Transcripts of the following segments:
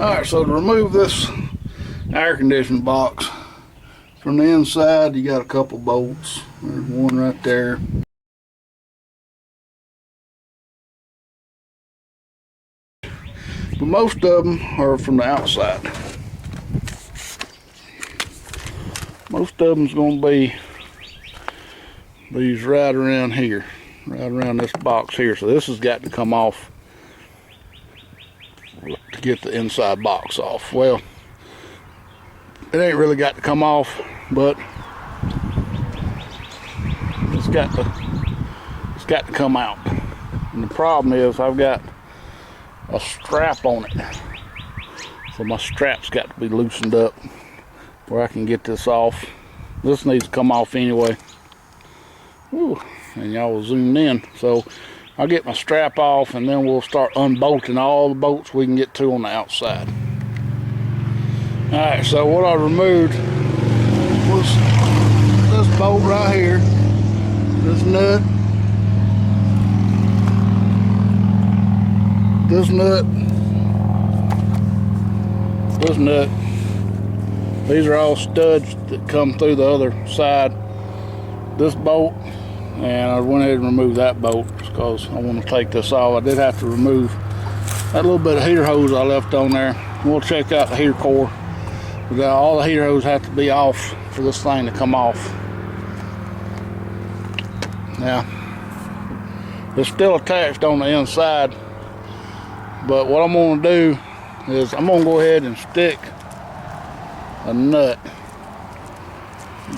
Alright, so to remove this air conditioning box from the inside, you got a couple bolts. There's one right there. But most of them are from the outside. Most of them's going to be these right around here, right around this box here. So this has got to come off to get the inside box off. Well, it ain't really got to come off, but it's got to come out. And the problem is I've got a strap on it, so my strap's got to be loosened up where I can get this off. This needs to come off anyway. Ooh, and y'all will zoom in. So I'll get my strap off, and then we'll start unbolting all the bolts we can get to on the outside. Alright, so what I removed was this bolt right here, this nut, this nut, this nut. These are all studs that come through the other side. This bolt, and I went ahead and removed that bolt because I want to take this off. I did have to remove that little bit of heater hose I left on there. We'll check out the heater core. All the heater hose have to be off for this thing to come off. Now, it's still attached on the inside, but what I'm going to do is I'm going to go ahead and stick a nut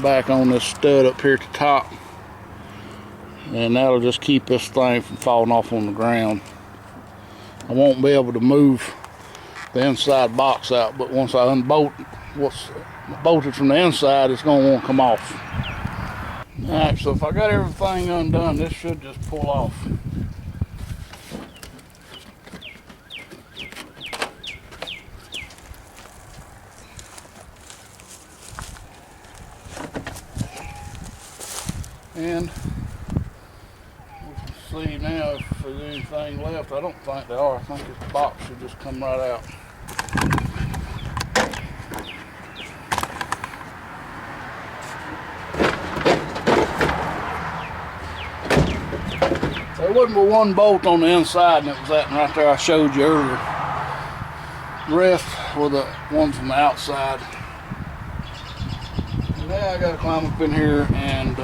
back on this stud up here at the top, and that'll just keep this thing from falling off on the ground. I won't be able to move the inside box out, but once I unbolt what's bolted from the inside, it's going to want to come off. Alright, so if I got everything undone, this should just pull off. And we can see now if there's anything left. I don't think there are. I think this box should just come right out. There wasn't but one bolt on the inside, and it was that one right there I showed you earlier. The rest were the ones from the outside. And now I gotta climb up in here and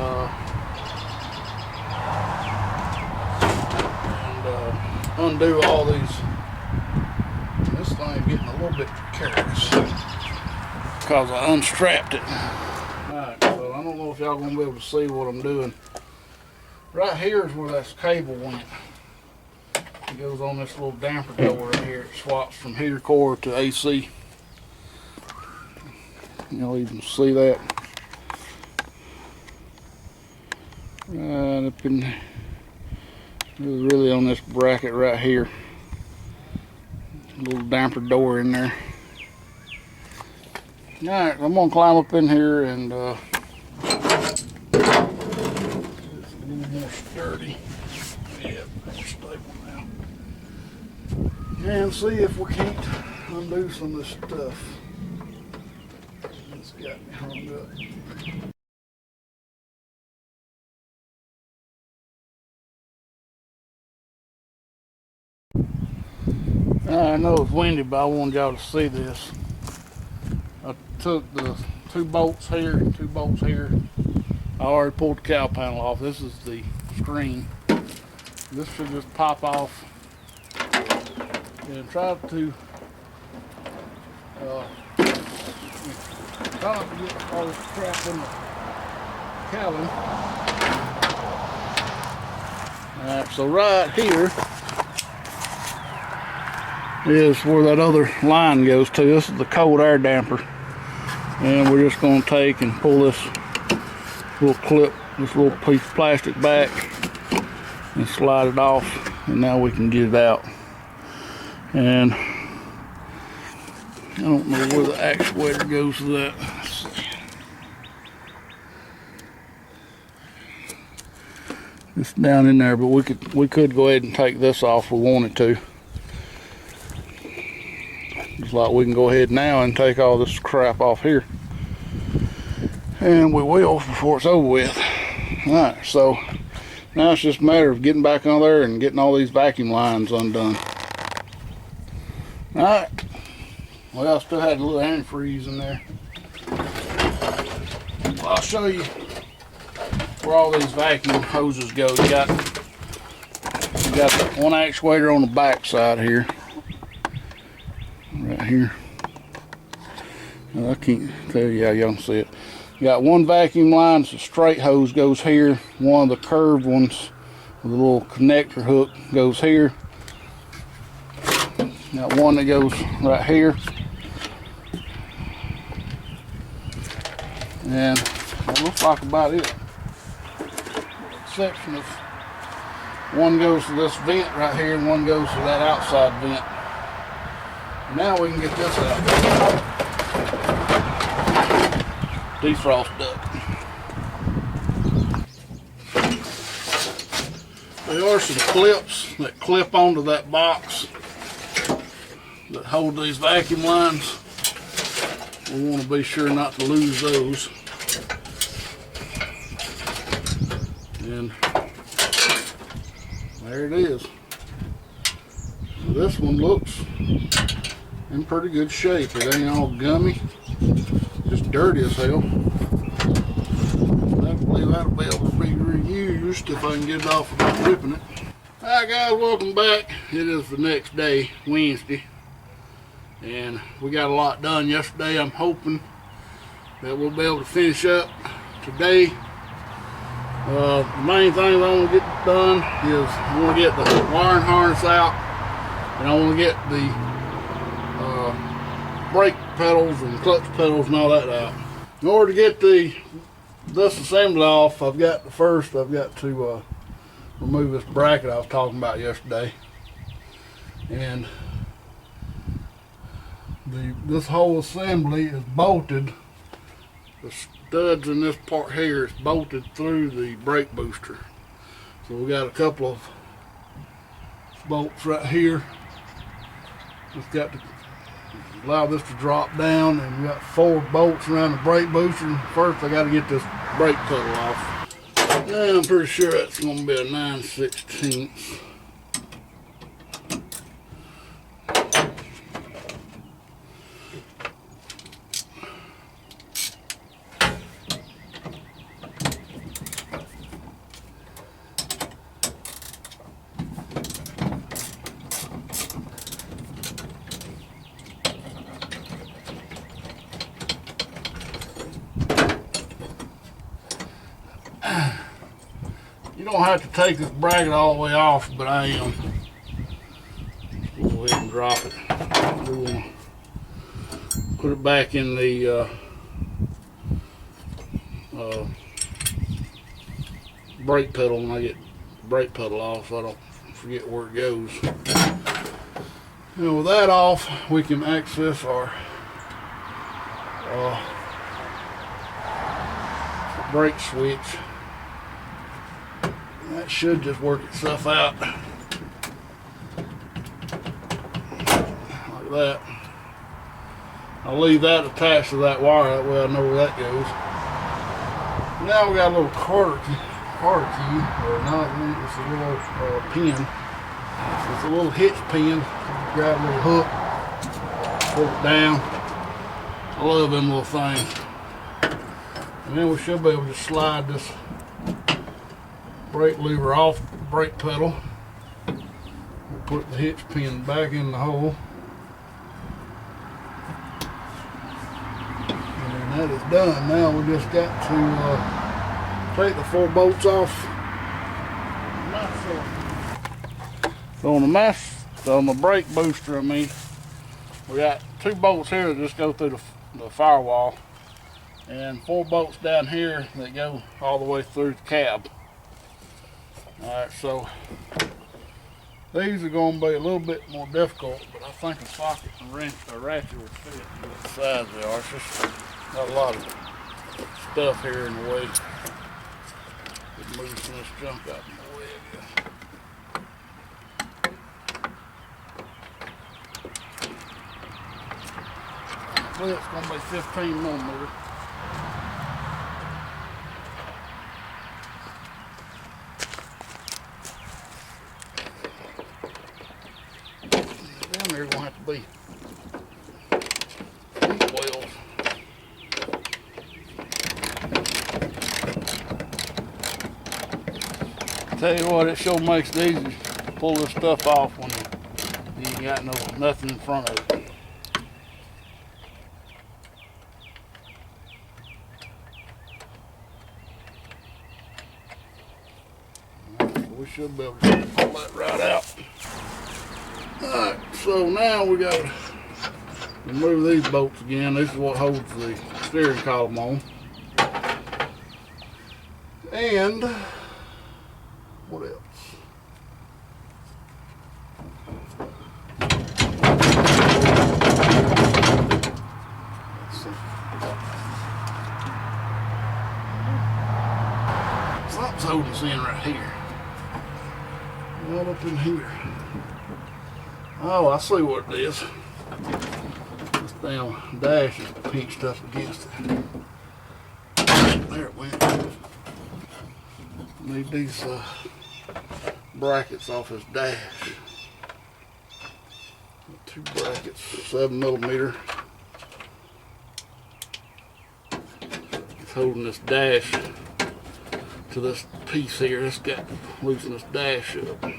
undo all these. This thing's getting a little bit precarious because I unstrapped it. Alright, so I don't know if y'all gonna be able to see what I'm doing. Right here is where that cable went. It goes on this little damper door right here. It swaps from heater core to AC. Y'all even see that. Right up in there. It was really on this bracket right here. A little damper door in there. Alright, I'm gonna climb up in here and more sturdy. Yeah, more stable now. And see if we can't undo some of this stuff. It's got me hung up. I know it's windy, but I wanted y'all to see this. I took the two bolts here and two bolts here. I already pulled the cowl panel off. This is the screen. This should just pop off. And try to try not to get all this crap in the cowling. Alright, so right here is where that other line goes to. This is the cold air damper. And we're just going to take and pull this little clip, this little piece of plastic back and slide it off, and now we can get it out. And I don't know where the actuator goes to that. Let's see. It's down in there, but we could go ahead and take this off if we wanted to. Looks like we can go ahead now and take all this crap off here. And we will before it's over with. Alright, so now it's just a matter of getting back on there and getting all these vacuum lines undone. Alright. Well, I still had a little antifreeze in there. Well, I'll show you where all these vacuum hoses go. You got one actuator on the back side here. Right here. I can't tell you how y'all can see it. You got one vacuum line, so straight hose goes here. One of the curved ones with a little connector hook goes here. Got one that goes right here. And that looks like about it. Exception of one goes to this vent right here and one goes to that outside vent. Now we can get this out. Defrost duct. There are some clips that clip onto that box that hold these vacuum lines. We want to be sure not to lose those. And there it is. So this one looks in pretty good shape. It ain't all gummy. Just dirty as hell. I believe that'll be able to be reused if I can get it off without ripping it. Alright guys, welcome back. It is the next day, Wednesday. And we got a lot done yesterday. I'm hoping that we'll be able to finish up today. The main thing I want to get done is I want to get the wiring harness out. And I want to get the brake pedals and clutch pedals and all that out. In order to get this assembly off, I've got to remove this bracket I was talking about yesterday. And this whole assembly is bolted. The studs in this part here is bolted through the brake booster. So we got a couple of bolts right here. Just got to allow this to drop down, and we got 4 bolts around the brake booster. First I got to get this brake pedal off. Now I'm pretty sure that's going to be a 9/16. You don't have to take this bracket all the way off, but I am. Let's go ahead and drop it. We'll put it back in the brake pedal when I get the brake pedal off, so I don't forget where it goes. And with that off, we can access our brake switch. That should just work itself out. Like that. I'll leave that attached to that wire, that way I know where that goes. Now we got a little Carter key, or not, it's a little pin. It's a little hitch pin. Grab a little hook, pull it down. I love them little things. And then we should be able to slide this brake lever off the brake pedal. We'll put the hitch pin back in the hole. And that is done. Now we just got to take the 4 bolts off. So on the brake booster, we got 2 bolts here that just go through the firewall, and 4 bolts down here that go all the way through the cab. Alright, so these are going to be a little bit more difficult, but I think a socket and ratchet will fit with the size they are. It's just got a lot of stuff here in the way. Just move some of this junk out in the way, I guess. clip's gonna be 15 millimeter. Down there gonna have to be heat wells. Tell you what, it sure makes it easy to pull this stuff off when you ain't got nothing in front of it. We should be able to pull that right out. Alright, so now we got to remove these bolts again. This is what holds the steering column on. And what else? Something's holding us in right here. Right up in here. Oh, I see what it is. This damn dash is pinched up against it. There it went. Need these brackets off his dash. 2 brackets, 7 millimeter. It's holding this dash to this piece here. It's got to loosen this dash up. I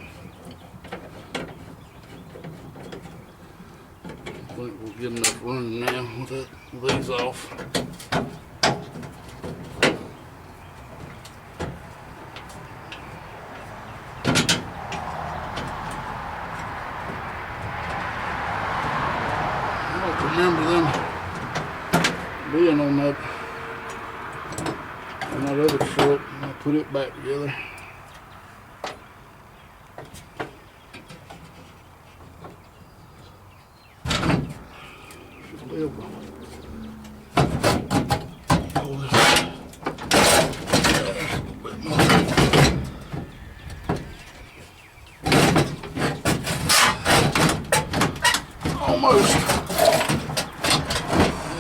think we'll get enough room now with these off. I don't remember them being on that other truck. I'll put it back together. Should be able to pull this a little bit more. Almost.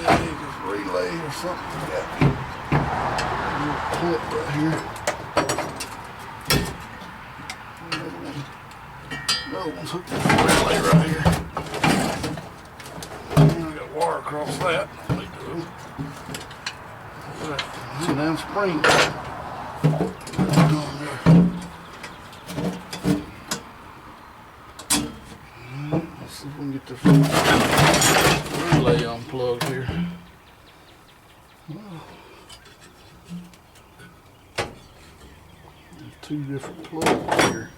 Yeah, just relay or something. Yeah. Clip right here. Another one's hooked to the relay right here. And I got wire across that. See down spring. Let's see if we can get this relay unplugged here. Two different plugs here.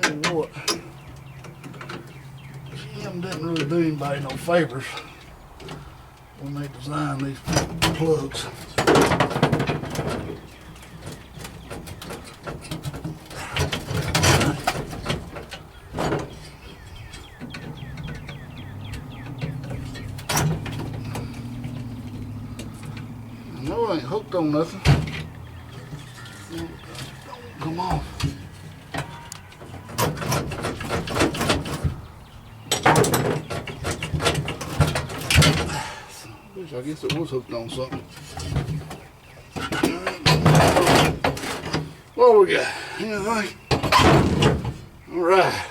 Tell you what, Jim didn't really do anybody no favors when they designed these plugs. No, I ain't hooked on nothing. Don't come off. I guess it was hooked on something. What we got? Anything? All right.